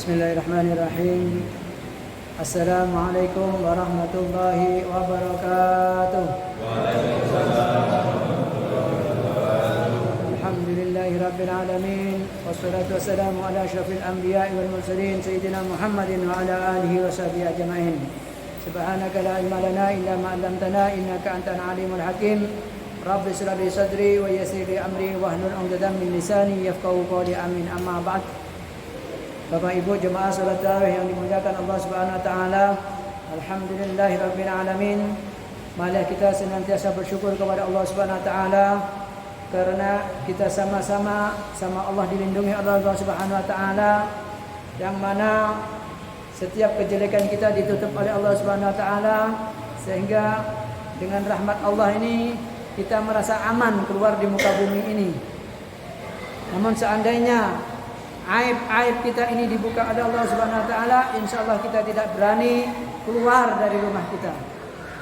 Bismillahirrahmanirrahim. Assalamualaikum warahmatullahi wabarakatuh. Alhamdulillahi rabbil alamin. Wassalatu wassalamu ala asyrafil anbiya'i wal mursalin sayyidina Muhammadin wa ala alihi wa sahbihi ajma'in. Subhanaka la ilma lana illa ma 'allamtana innaka antal alimul hakim. Rabbi shrah li sadri wa yassir li amri wahlul 'uqdatam min lisani yafqahu qawli. Amin. Amma ba'd. Bapak Ibu jemaah salat tarawih yang dimuliakan Allah Subhanahu wa taala. Alhamdulillahirabbil alamin. Marilah kita senantiasa bersyukur kepada Allah Subhanahu wa taala karena kita sama-sama Allah dilindungi oleh Allah Subhanahu wa taala, yang mana setiap kejelekan kita ditutup oleh Allah Subhanahu wa taala, sehingga dengan rahmat Allah ini kita merasa aman keluar di muka bumi ini. Namun seandainya aib-aib kita ini dibuka oleh Allah Subhanahu wa taala, insyaallah kita tidak berani keluar dari rumah kita.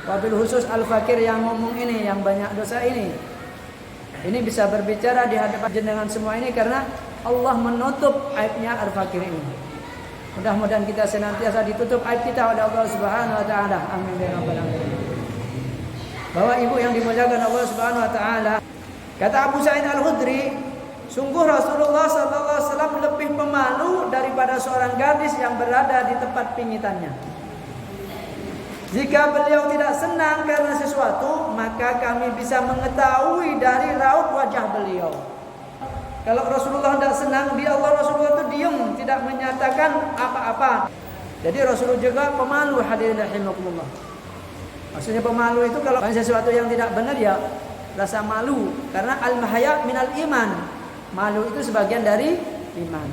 Wabil khusus al-fakir yang ngomong ini, yang banyak dosa ini bisa berbicara di hadapan jenengan semua ini karena Allah menutup aibnya al-fakir ini. Mudah-mudahan kita senantiasa ditutup aib kita oleh Allah Subhanahu wa taala. Amin ya rabbal alamin. Bapak Ibu yang dimuliakan Allah Subhanahu wa taala, kata Abu Sa'id Al-Khudri, sungguh Rasulullah SAW lebih pemalu daripada seorang gadis yang berada di tempat pingitannya. Jika beliau tidak senang karena sesuatu, maka kami bisa mengetahui dari raut wajah beliau. Kalau Rasulullah tidak senang, Rasulullah itu diam, tidak menyatakan apa-apa. Jadi Rasulullah juga pemalu, hadirin rahimakumullah. Maksudnya pemalu itu kalau sesuatu yang tidak benar ya rasa malu, karena al-mahya minal iman. Malu itu sebagian dari iman.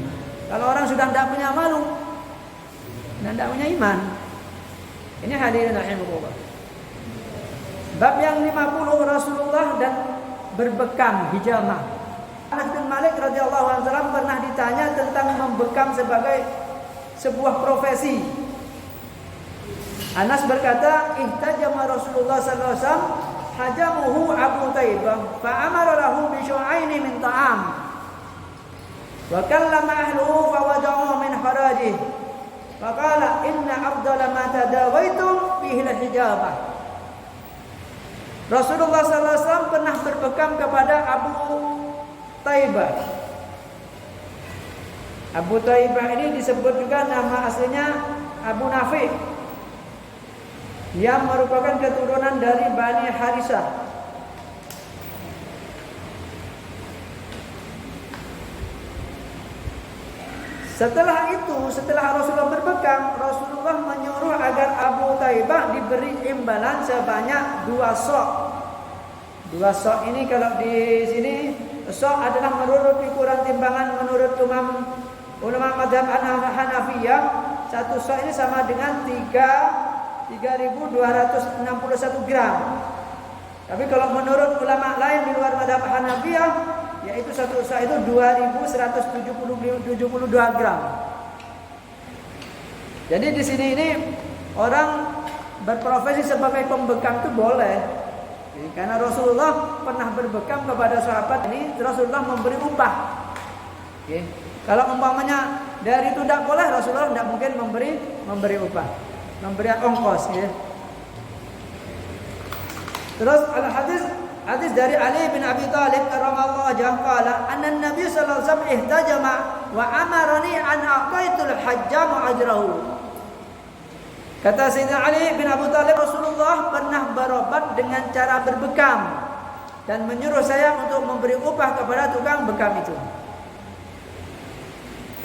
Kalau orang sudah tidak punya malu dan tidak punya iman. Ini hadirin rahimakumullah. Bab yang 50, Rasulullah dan berbekam hijamah. Anas bin Malik radhiyallahu anhu pernah ditanya tentang membekam sebagai sebuah profesi. Anas berkata, ihtajama Rasulullah sallallahu alaihi wasallam hajamuhu Abu Taibah fa amara lahu bi syu'aini min ta'am. Wa kallama ahluhu fa wada'u min harajih. Fa qala inna afdala ma tadawaitum bihi al-hijabah. Rasulullah sallallahu alaihi wasallam pernah berbekam kepada Abu Taibah. Abu Taibah ini disebut juga nama aslinya Abu Nafi, yang merupakan keturunan dari Bani Harisah. Setelah Rasulullah berbekam, Rasulullah menyuruh agar Abu Taibah diberi imbalan sebanyak 2 sok. 2 sok ini kalau di sini sok adalah menurut ukuran timbangan menurut ulama mazhab Hanafiyah. 1 sok ini sama dengan 3.261 gram. Tapi kalau menurut ulama lain di luar mazhab Hanafiyah, yaitu 1 sak itu 2.172 gram. Jadi di sini ini orang berprofesi sebagai pembekam itu boleh. Karena Rasulullah pernah berbekam kepada sahabat ini, Rasulullah memberi upah. Kalau umpamanya dari itu tidak boleh, Rasulullah tidak mungkin memberi upah, memberi ongkos. Terus hadis dari Ali bin Abi Thalib radhiyallahu anhu qala anna Nabi sallallahu alaihi wasallam ihtajama wa amarani an aqaitul hajjam ajrahu. Kata Sayyidina Ali bin Abi Thalib, Rasulullah pernah berobat dengan cara berbekam dan menyuruh saya untuk memberi upah kepada tukang bekam itu.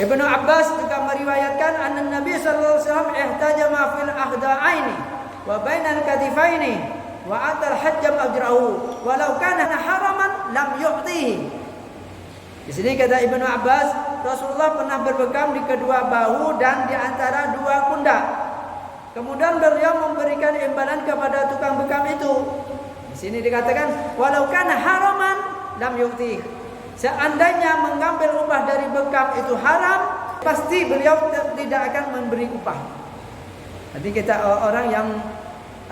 Ibnu Abbas juga meriwayatkan anna Nabi sallallahu alaihi wasallam ihtajama fil ahda'aini wa bainal katifaini wa atal hajjam ajrahu walau kana haraman lam yu'tihi. Di sini kata Ibnu Abbas, Rasulullah pernah berbekam di kedua bahu dan di antara 2 pundak. Kemudian beliau memberikan imbalan kepada tukang bekam itu. Di sini dikatakan walau kana haraman lam yu'tihi. Seandainya mengambil upah dari bekam itu haram, pasti beliau tidak akan memberi upah. Jadi kita orang yang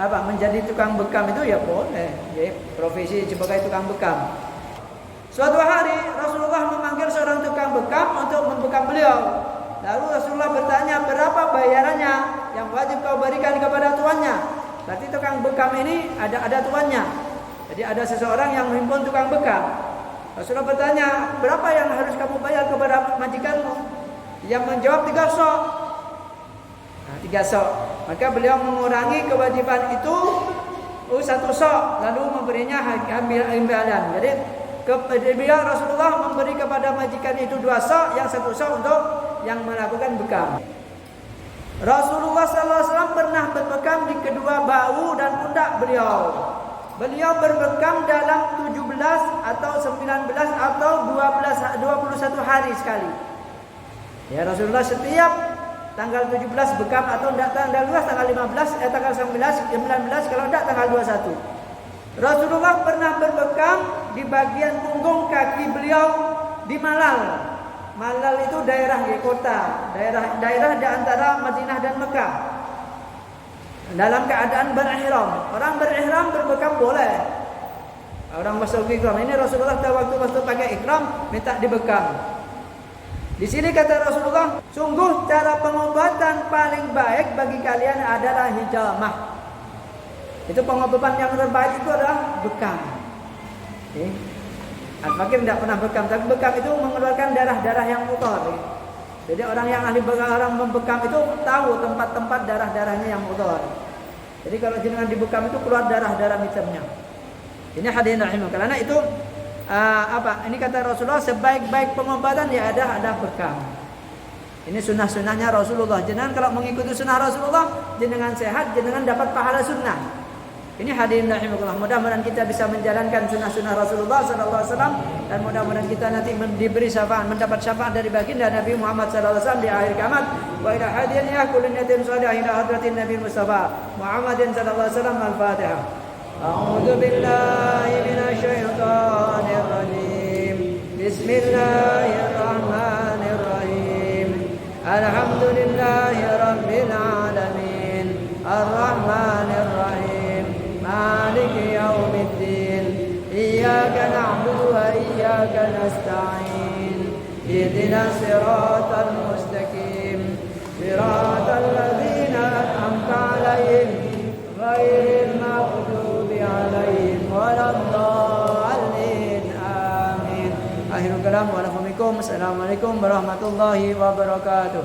menjadi tukang bekam itu ya boleh, profesi sebagai tukang bekam. Suatu hari Rasulullah memanggil seorang tukang bekam untuk membekam beliau. Lalu Rasulullah wajib kau berikan kepada tuannya. Berarti tukang bekam ini ada tuannya. Jadi ada seseorang yang menghimpun tukang bekam. Rasulullah bertanya, berapa yang harus kamu bayar kepada majikanmu? Yang menjawab 3 sok. Nah, 3 sok. Maka beliau mengurangi kewajiban itu 1 sok, lalu memberinya imbalan. Jadi beliau Rasulullah memberi kepada majikan itu 2 sok, yang 1 sok untuk yang melakukan bekam. Rasulullah SAW pernah berbekam di kedua bahu dan pundak beliau. Beliau berbekam dalam 17 atau 19 atau 21 hari sekali. Ya, Rasulullah setiap tanggal 17 bekam, atau tidak tanggal 12, tanggal 15, tanggal 19, kalau tidak tanggal 21. Rasulullah pernah berbekam di bagian punggung kaki beliau di Malal. Malal itu daerah di kota, daerah di antara Madinah dan Mekah. Dalam keadaan berihram. Orang berihram berbekam boleh. Orang masuk ihram. Ini Rasulullah waktu pakai ihram minta dibekam. Di sini kata Rasulullah, sungguh cara pengobatan paling baik bagi kalian adalah hijamah. Itu pengobatan yang terbaik itu adalah bekam. Al-Fakir tidak pernah bekam, tapi bekam itu mengeluarkan darah-darah yang kotor. Jadi orang yang ahli orang membekam itu tahu tempat-tempat darah-darahnya yang kotor. Jadi kalau jenengan dibekam itu keluar darah-darah hitamnya. Ini hadirin rahimah. Karena itu ini kata Rasulullah, sebaik-baik pengobatan ya ada bekam. Ini sunnah-sunnahnya Rasulullah. Jenengan kalau mengikuti sunnah Rasulullah, jenengan sehat, jenengan dapat pahala sunnah. Ini hadirin rahimakumullah. Mudah-mudahan kita bisa menjalankan sunnah-sunnah Rasulullah SAW, dan mudah-mudahan kita nanti diberi syafaat, mendapat syafaat dari baginda Nabi Muhammad SAW di akhir kiamat. Wa ila hadiyah kullu niyatin salihah ila hadratin Nabi Mustafa Muhammadin sallallahu alaihi wasallam. Al-Fatihah. A'udzu billahi minasy syaithanir rajim. Bismillahirrahmanirrahim. Alhamdulillahi rabbil alamin. Ar-Rahmanir Rahim. مالك يوم الدين إياك نعبد وإياك نستعين اهدنا الصراط المستقيم صراط الذين أنعمت عليهم غير المغضوب عليهم ولا الضالين آمين. آخر الكلام. Assalamualaikum warahmatullahi wabarakatuh.